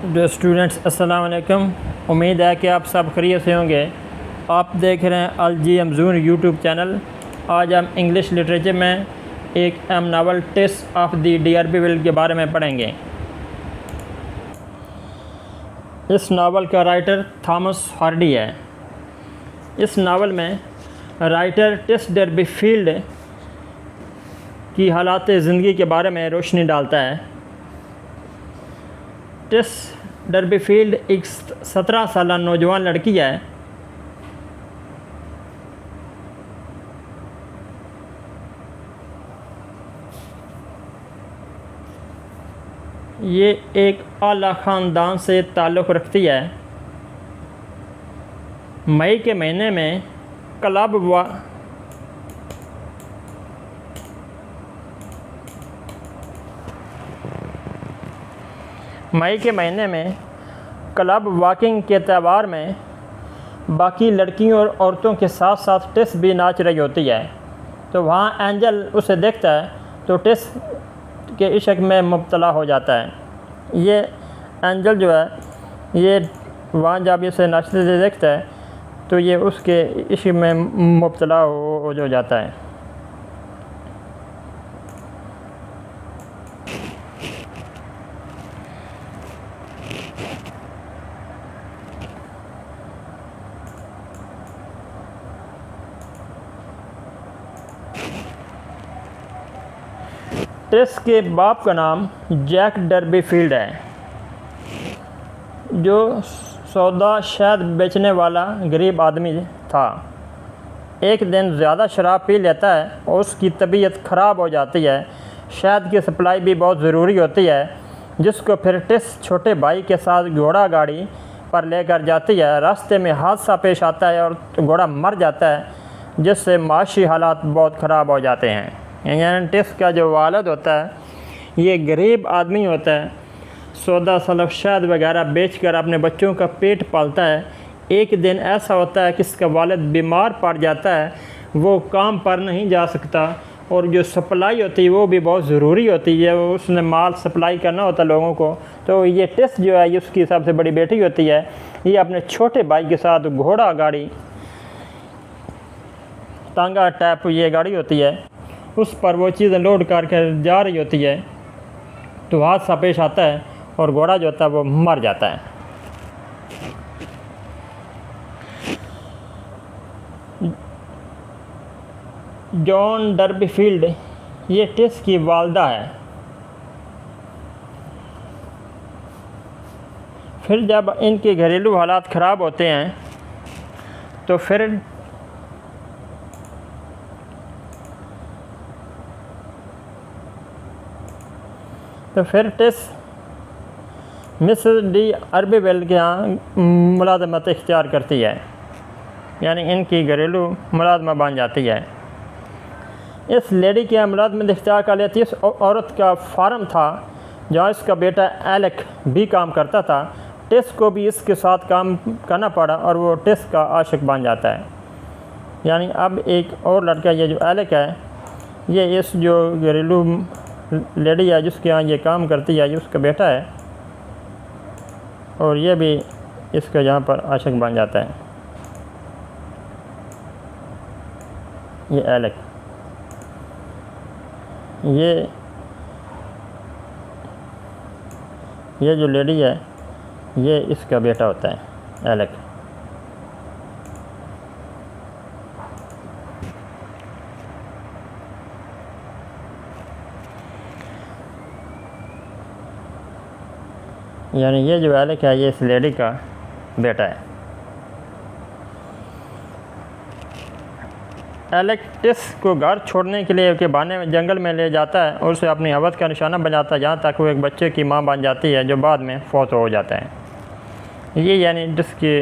जो स्टूडेंट्स अस्सलाम वालेकुम। उम्मीद है कि आप सब खैरियत से होंगे। आप देख रहे हैं अल जी अमजून यूट्यूब चैनल। आज हम इंग्लिश लिटरेचर में एक अहम novel Tess of the d'Urbervilles के बारे में पढ़ेंगे। इस नावल का राइटर थॉमस हार्डी है। इस नावल में राइटर टेस डर्बी फील्ड की हालात ज़िंदगी के बारे में रोशनी डालता है। टेस डर्बी फील्ड एक 17 साल नौजवान लड़की है। ये एक आला ख़ानदान से ताल्लुक़ रखती है। मई के महीने में क्लब वॉकिंग के त्यौहार में बाकी लड़कियों और औरतों के साथ साथ टेस भी नाच रही होती है। तो वहाँ एंजल उसे देखता है तो टेस के इश्क में मुब्तला हो जाता है। ये एंजल जो है ये वहाँ जब इसे नाचते देखता है तो ये उसके इश्क में मुब्तला हो जाता है। टेस के बाप का नाम जैक डर्बी फील्ड है, जो सौदा शहद बेचने वाला गरीब आदमी था। एक दिन ज़्यादा शराब पी लेता है और उसकी तबीयत ख़राब हो जाती है। शहद की सप्लाई भी बहुत ज़रूरी होती है, जिसको फिर टेस छोटे भाई के साथ घोड़ा गाड़ी पर लेकर जाती है। रास्ते में हादसा पेश आता है और घोड़ा मर जाता है, जिससे माशी हालात बहुत ख़राब हो जाते हैं। यानी टेस का जो वालिद होता है ये गरीब आदमी होता है, सौदा सलफ शहद वगैरह बेचकर अपने बच्चों का पेट पालता है। एक दिन ऐसा होता है कि इसका वालिद बीमार पड़ जाता है, वो काम पर नहीं जा सकता और जो सप्लाई होती है वो भी बहुत ज़रूरी होती है, वो उसने माल सप्लाई करना होता है लोगों को। तो ये टेस जो है ये उसकी सबसे बड़ी बेटी होती है। ये अपने छोटे भाई के साथ घोड़ा गाड़ी टांगा टैप ये गाड़ी होती है, उस पर वो चीज़ें लोड करके जा रही होती है तो हादसा पेश आता है और घोड़ा जो होता है वो मर जाता है। जॉन डर्बी फील्ड ये टेस की वालदा है। फिर जब इनके घरेलू हालात ख़राब होते हैं तो फिर टेस मिसेस डी डर्बी फील्ड के यहाँ मुलाजमत इख्तियार करती है, यानी इनकी घरेलू मुलाजमा बन जाती है। इस लेडी के यहाँ मुलाजमत इख्तियार कर लेती है। इस औरत का फार्म था जहाँ इसका बेटा एलेक भी काम करता था। टेस को भी इसके साथ काम करना पड़ा और वो टेस का आशिक बन जाता है। यानी अब एक और लड़का ये जो एलेक है ये इस जो घरेलू लेडी है जिसके यहाँ ये काम करती है ये उसका बेटा है और ये भी इसका यहाँ पर आशिक बन जाता है। ये एलेक ये जो लेडी है ये इसका बेटा होता है एलेक। यानी ये जो एलेक है ये इस लेडी का बेटा है। एलेक टेस को घर छोड़ने के लिए के बहाने में जंगल में ले जाता है और उसे अपनी हवस का निशाना बनाता है, जहाँ तक वो एक बच्चे की मां बन जाती है जो बाद में फौत हो जाता है। ये यानी जिसके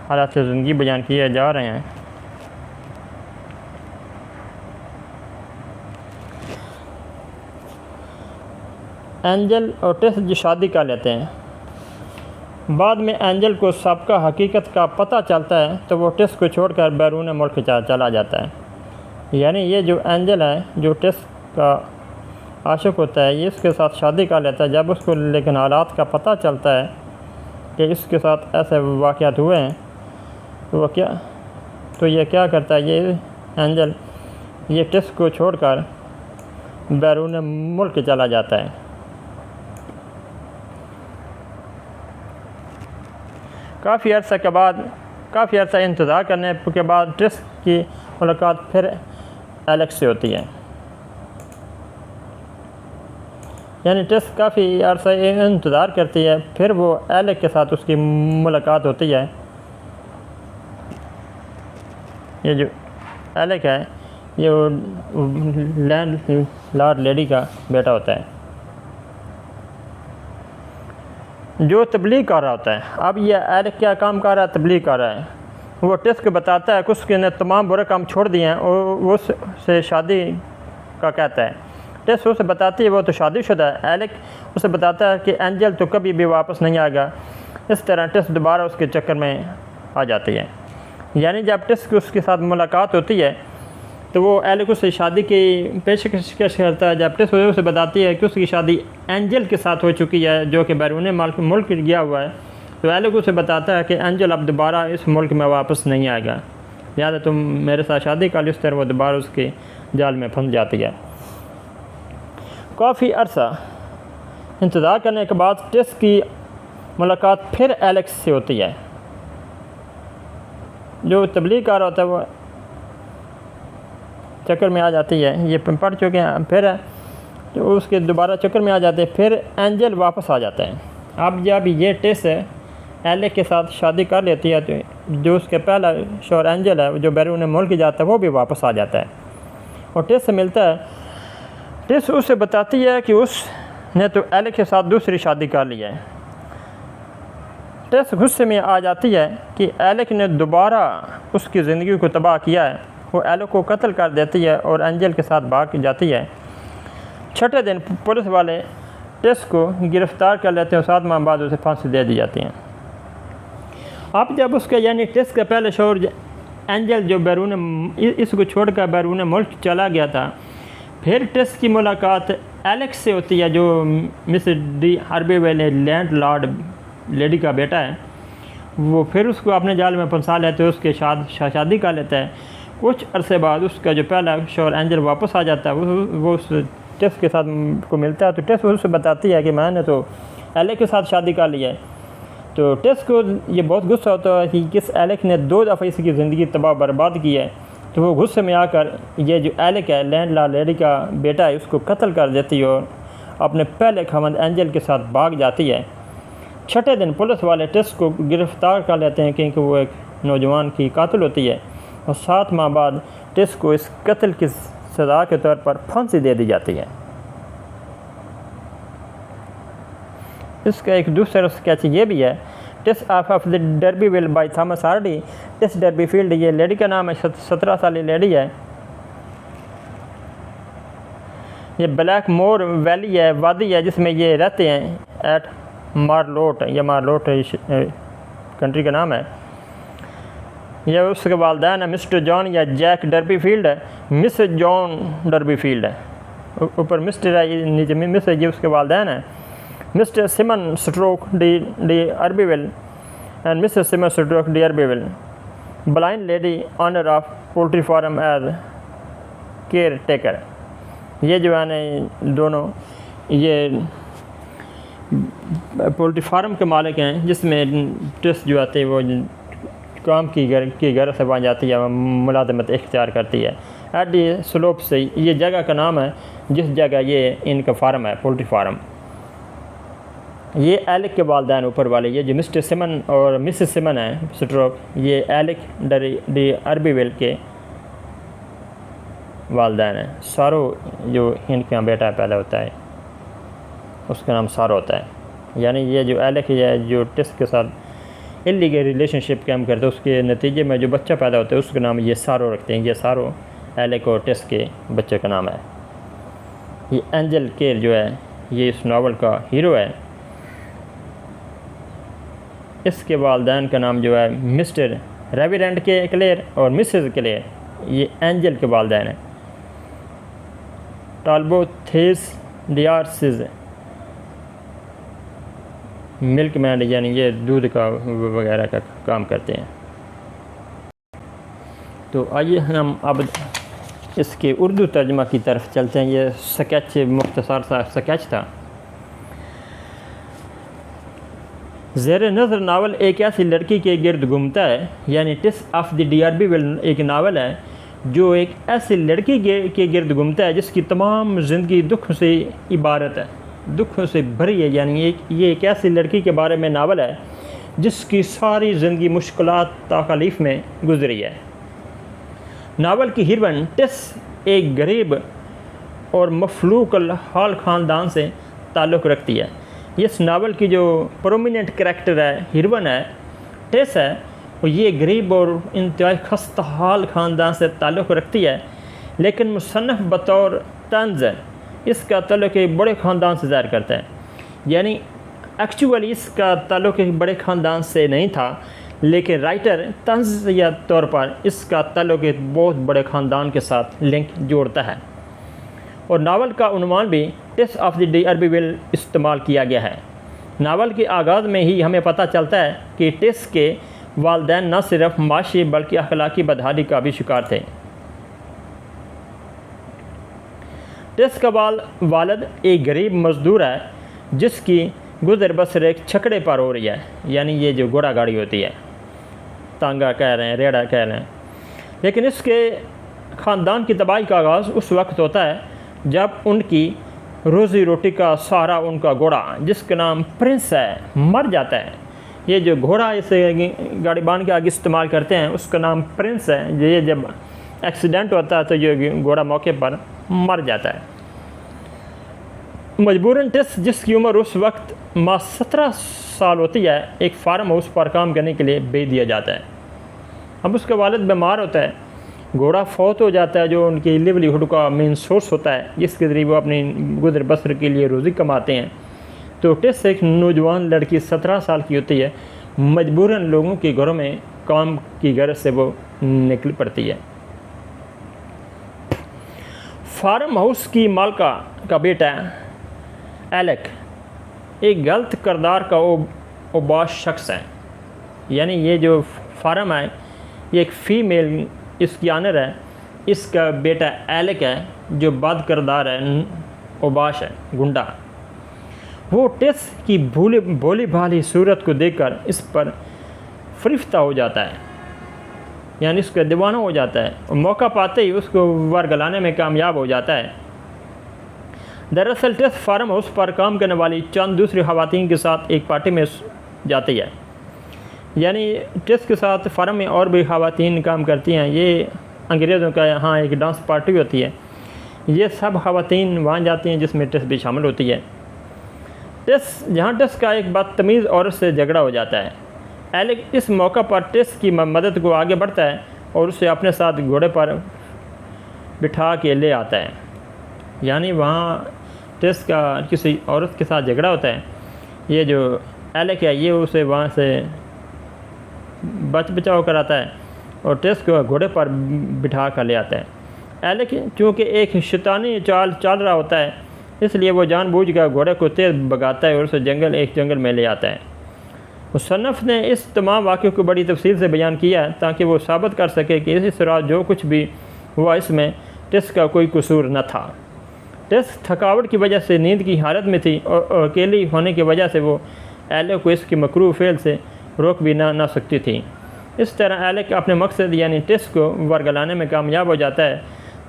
हालात से ज़िंदगी बयान किए जा रहे हैं। एंजल और टेस जो शादी कर लेते हैं, बाद में एंजल को सबका हकीकत का पता चलता है तो वो टेस को छोड़कर बैरून मुल्क चला जाता है। यानी ये जो एंजल है जो टेस का आशिक होता है ये इसके साथ शादी कर लेता है। जब उसको लेकिन हालात का पता चलता है कि इसके साथ ऐसे वाक़यात हुए हैं तो ये क्या करता है, ये एंजल ये टेस को छोड़कर बैरून मुल्क चला जाता है। काफ़ी अर्सा इंतज़ार करने के बाद टेस की मुलाकात फिर एलेक्स से होती है। यानी टेस काफ़ी अर्सा इंतज़ार करती है, फिर वो एलेक्स के साथ उसकी मुलाकात होती है। ये जो एलेक्स है ये लैंड लॉर्ड लेडी का बेटा होता है जो तबलीग कर रहा होता है। अब ये एलेक्स क्या काम कर रहा है, तबलीग कर रहा है। वो टेस को बताता है कि उसने तमाम बुरे काम छोड़ दिए हैं और उससे शादी का कहता है। टेस उसे बताती है वो तो शादीशुदा है। एलेक्स उसे बताता है कि एंजल तो कभी भी वापस नहीं आएगा। इस तरह टेस दोबारा उसके चक्कर में आ जाती है। यानी जब टेस की उसके साथ मुलाकात होती है तो वो एलेक्स उसे शादी की पेशकश करता है। जब टेस उसे बताती है कि उसकी शादी एंजल के साथ हो चुकी है जो कि बैरून मुल्क गया हुआ है, तो एलेक्स उसे बताता है कि एंजल अब दोबारा इस मुल्क में वापस नहीं आएगा, लिहाजा तुम मेरे साथ शादी कर लो। इस तरह वो दोबारा उसके जाल में फंस जाती है। काफ़ी अरसा इंतज़ार करने के बाद टेस की मुलाकात फिर एलेक्स से होती है। जो तबलीग कर रहा होता है वो चक्कर में आ जाती है। ये पढ़ चुके हैं, फिर तो उसके दोबारा चक्कर में आ जाते हैं। फिर एंजल वापस आ जाता है। अब जब ये टेस एलेक्स के साथ शादी कर लेती है तो जो उसके पहला शोहर एंजल है जो बैरून मुल्क जाता है वो भी वापस आ जाता है और टेस से मिलता है। टेस उसे बताती है कि उसने तो एलेक्स के साथ दूसरी शादी कर ली है। टेस गुस्से में आ जाती है कि एलेक्स ने दोबारा उसकी ज़िंदगी को तबाह किया है। वो एलेक्स को कत्ल कर देती है और एंजल के साथ भाग जाती है। छठे दिन पुलिस वाले टेस को गिरफ़्तार कर लेते हैं और 7 माह बाद उसे फांसी दे दी जाती है। अब जब उसके यानी टेस का पहले शोहर एंजल जो इसको छोड़कर बैरून मुल्क चला गया था, फिर टेस की मुलाकात एलेक्स से होती है जो miss d'Urberville landlord lady का बेटा है। वो फिर उसको अपने जाल में फंसा लेते हैं, उसके शादी कर लेता है। कुछ अरसे बाद उसका जो पहला शोहर एंजल वापस आ जाता है। वो उस टेस के साथ को मिलता है तो टेस उससे बताती है कि मैंने तो एलेक्स के साथ शादी कर ली है। तो टेस को ये बहुत गुस्सा होता है कि किस एलेक्स ने 2 दफ़ा इसकी ज़िंदगी तबाह बर्बाद की है। तो वो गुस्से में आकर ये जो एलेक्स है लैंड लॉर्ड लेडी का बेटा है उसको कत्ल कर देती है और अपने पहले खमंद एंजल के साथ भाग जाती है। छठे दिन पुलिस वाले टेस को गिरफ़्तार कर लेते हैं क्योंकि वो एक नौजवान की कातिल होती है और 7 माह बाद टेस को इस कत्ल की सज़ा के तौर पर फांसी दे दी जाती है। इसका एक दूसरा स्केच ये भी है, Tess of the d'Urberville by Thomas Hardy. Tess Durbeyfield ये लेडी का नाम है, 17 साली लेडी है। ये ब्लैक मोर वैली है, वादी है जिसमें ये रहते हैं एट मार्लोट। या मार्लोट कंट्री का नाम है। यह उसके वालदैन है मिस्टर जॉन या जैक डर्बीफील्ड है, मिस जॉन डर्बीफील्ड है। ऊपर मिस्टर है, नीचे मिस है, ये उसके वालदैन है। Mister Simon Stoke d'Urberville and missus Simon Stoke d'Urberville, blind lady owner of poultry farm as caretaker. ये जो है दोनों ये पोल्ट्री फार्म के मालिक हैं जिसमें टेस जो आते हैं वो काम की घर से बन जाती है, मुलाजमत इख्तियार करती है। एट दी स्लोप से ये जगह का नाम है जिस जगह ये इनका फार्म है, पोल्ट्री फार्म। ये एलेक्स के वालदैन ऊपर वाले, ये जो मिस्टर सिमन और मिसेस सिमन है स्ट्रोक, ये एलेक्स डी आर्बीविल के वालदैन है। सारो जो इनका बेटा पैदा होता है उसका नाम सारो होता है। यानी ये जो एलेक्स है जो टेस के साथ इलीगल रिलेशनशिप कैम करते हैं उसके नतीजे में जो बच्चा पैदा होता है उसका नाम ये सारो रखते हैं। ये सारो एलेक्स और टेस के बच्चे का नाम है। ये एंजल केर जो है ये इस नावल का हीरो है। इसके वालदैन का नाम जो है मिस्टर रेविरेंड के क्लेयर और मिसेस क्लेयर, ये एंजल के वालदैन हैं। टाल्बो थेस डियार्सिस मिल्क मैन, यानी ये दूध का वगैरह का काम करते हैं। तो आइए हम अब इसके उर्दू तर्जमा की तरफ चलते हैं। ये स्केच, मुख्तसर सा स्केच था। ज़ेर नज़र नावल एक ऐसी लड़की के गिर्द घूमता है, यानी TISS of the DRB will एक नावल है जो एक ऐसी लड़की के गिर्द घूमता है जिसकी तमाम ज़िंदगी दुख से इबारत है, दुखों से भरी है। यानी ये एक ऐसी लड़की के बारे में नावल है जिसकी सारी ज़िंदगी मुश्किलात तकलीफ़ में गुजरी है। नावल की हीरोइन टिस एक गरीब और मफलूक हाल ख़ानदान से ताल्लुक़ रखती है। इस नावल की जो प्रोमिनेंट कैरेक्टर है, हीरोइन है, टिस है, और ये गरीब और इंतहाई खस्ता हाल ख़ानदान से ताल्लुक़ रखती है, लेकिन मुसन्नफ़ बतौर तंज़ इसका ताल्लुक़ एक बड़े ख़ानदान से ज़ाहिर करता है। यानी एक्चुअली इसका ताल्लुक़ एक बड़े ख़ानदान से नहीं था, लेकिन राइटर तंज़ या तौर पर इसका ताल्लुक़ एक बहुत बड़े ख़ानदान के साथ लिंक जोड़ता है। और नावल का उन्वान भी TISS of the DRB will इस्तेमाल किया गया है। नावल के आगाज़ में ही हमें पता चलता है कि टिस के वालिदैन न सिर्फ माशी बल्कि अखलाकी बदहाली का भी शिकार थे। टिस का वालिद एक गरीब मज़दूर है जिसकी गुजर बसर एक छकड़े पर हो रही है, यानी ये जो घोड़ा गाड़ी होती है, तांगा कह रहे हैं, रेड़ा कह रहे हैं। लेकिन इसके ख़ानदान की तबाही का आगाज़ उस वक्त होता है जब उनकी रोज़ी रोटी का सहारा उनका घोड़ा, जिसका नाम प्रिंस है, मर जाता है। ये जो घोड़ा इसे गाड़ी बांध के आगे इस्तेमाल करते हैं उसका नाम प्रिंस है। ये जब एक्सीडेंट होता है तो ये घोड़ा मौके पर मर जाता है। मजबूरन टिस, जिसकी उम्र उस वक्त 17 साल होती है, एक फार्म हाउस पर काम करने के लिए भेज दिया जाता है। अब उसका वालिद बीमार होता है, घोड़ा फौत हो जाता है, जो उनकी लिवलीहुड का मेन सोर्स होता है, जिसके ज़रिए वो अपनी गुजर बसर के लिए रोज़ी कमाते हैं। तो टिस एक नौजवान लड़की 17 साल की होती है, मजबूरन लोगों के घरों में काम की गर्ज से वो निकल पड़ती है। फार्म हाउस की मालका का बेटा एलेक एक गलत किरदार का ओबाश शख्स है। यानी ये जो फार्म है ये एक फ़ीमेल इसकी आनर है, इसका बेटा एलेक है जो बद किरदार है, ओबाश है, गुंडा। वो टिस की भोली भाली सूरत को देखकर इस पर फरिफ्ता हो जाता है, यानी इसका दीवाना हो जाता है, और मौका पाते ही उसको वर्गलाने में कामयाब हो जाता है। दरअसल टिस फार्म हाउस पर काम करने वाली चंद दूसरी ख़वातीन के साथ एक पार्टी में जाती है। यानी टिस के साथ फार्म में और भी ख़वातीन काम करती हैं। ये अंग्रेज़ों का यहाँ एक डांस पार्टी होती है, ये सब ख़वातीन वहाँ जाती हैं जिसमें टिस भी शामिल होती है। जहाँ टिस का एक बदतमीज़ औरत से झगड़ा हो जाता है। एलेक इस मौका पर टिस की मदद को आगे बढ़ता है और उसे अपने साथ घोड़े पर बिठा के ले आता है। यानी वहाँ टिस का किसी औरत के साथ झगड़ा होता है, ये जो एलेक है ये उसे वहाँ से बचाव कराता है और टिस को घोड़े पर बिठा कर ले आता है। एलेक चूँकि एक शैतानी चाल चल रहा होता है, इसलिए वो जानबूझकर घोड़े को तेज़ भगाता है और उसे जंगल में ले आता है। मुसन्नफ़ ने इस तमाम वाक़े को बड़ी तफसील से बयान किया है ताकि वो साबित कर सके कि इस रात जो कुछ भी हुआ इसमें टिस का कोई कसूर न था। टिस थकावट की वजह से नींद की हालत में थी और अकेली होने की वजह से वो एलेक को इसकी मकरूह फ़ेल से रोक भी ना सकती थी। इस तरह एलेक अपने मकसद यानी टिस को वर्गलाने में कामयाब हो जाता है।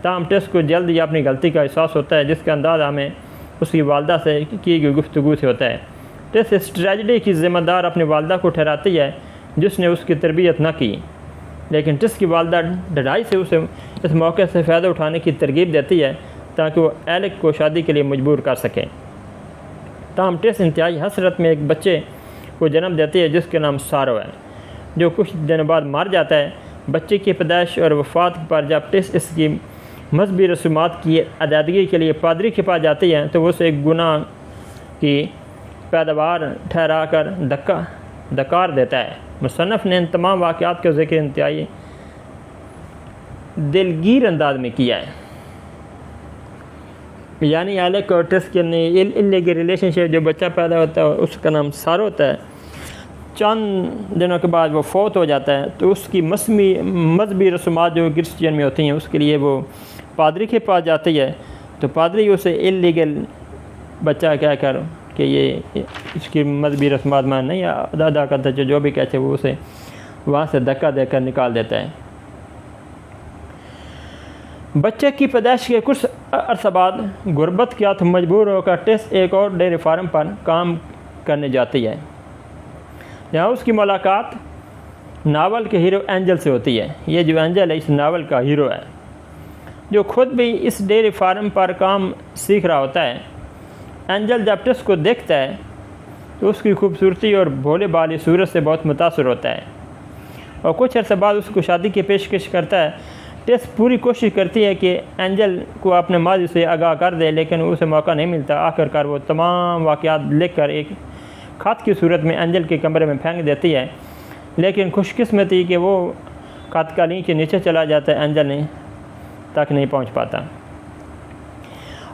ताहम टिस को जल्द ही अपनी गलती का एहसास होता है, जिसका अंदाज़ा हमें उसकी वालदा से की गई गुफ्तगू से होता है। टिस इस ट्रेजेडी की ज़िम्मेदार अपनी वालदा को ठहराती है जिसने उसकी तरबियत न की, लेकिन टिस की वालदा ढलाई से उसे इस मौके से फ़ायदा उठाने की तरगीब देती है ताकि वो एलेक को शादी के लिए मजबूर कर सके। ताहम टिस इंतहाई हसरत में एक बच्चे को जन्म देती है जिसका नाम सारो है, जो कुछ दिन बाद मर जाता है। बच्चे की पैदाइश और वफ़ात पर जब टिस इसकी मजहबी रसूमात की अदायगी के लिए पादरी के पास जाती है तो वो उसे एक गुनाह की पैदावार ठहरा कर धक्कार देता है। मुसन्नफ़ ने इन तमाम वाक़यात का ज़िक्र इंतहाई दिलगीर अंदाज में किया है। यानी आले कोर्टेस के इलीगल रिलेशनशिप जो बच्चा पैदा होता है उसका नाम सार होता है। चंद दिनों के बाद वो फौत हो जाता है तो उसकी मजहबी रस्मात जो क्रिश्चियन में होती हैं उसके लिए वो पादरी के पास जाती है। तो पादरी उसे इलीगल बच्चा क्या कर कि ये इसकी मजहबी रस्मात मान नहीं अदा करता है, जो भी कहते वो उसे वहाँ से धक्का देकर निकाल देता है। बच्चे की पैदाइश के कुछ अरसा बाद गुर्बत किया तो मजबूर होकर टेस एक और डेयरी फार्म पर काम करने जाती है। यहाँ उसकी मुलाकात नावल के हीरो एंजल से होती है। ये जो एंजल है इस नावल का हीरो है, जो खुद भी इस डेयरी फार्म पर काम सीख रहा होता है। एंजल जब टेस को देखता है तो उसकी खूबसूरती और भोले भाली सूरत से बहुत मुतासर होता है और कुछ अर्से बाद उसको शादी की पेशकश करता है। टेस पूरी कोशिश करती है कि एंजल को अपने माजी से आगाह कर दे, लेकिन उसे मौका नहीं मिलता। आखिरकार वो तमाम वाक़यात लिखकर एक ख़त की सूरत में एंजल के कमरे में फेंक देती है, लेकिन खुशकिस्मती कि वो ख़त कालीन के नीचे चला जाता है, एंजल तक नहीं पहुंच पाता।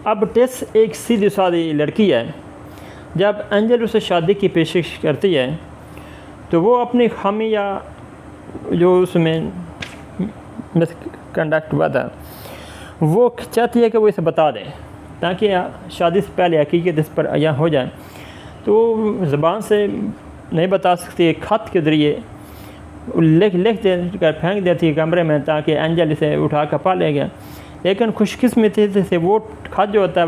अब टेस एक सीधी सादी लड़की है। जब एंजल उसे शादी की पेशकश करती है तो वो अपनी खामी या जो उसमें मिसकंडक्ट हुआ था वो चाहती है कि वो इसे बता दें ताकि शादी से पहले हकीकत इस पर आया हो जाए। तो ज़बान से नहीं बता सकती, ख़त के ज़रिए लिख देकर फेंक देती है कमरे में ताकि एंजल इसे उठा कर पा ले गया। लेकिन खुशकिस्मती से वो ख़त जो होता है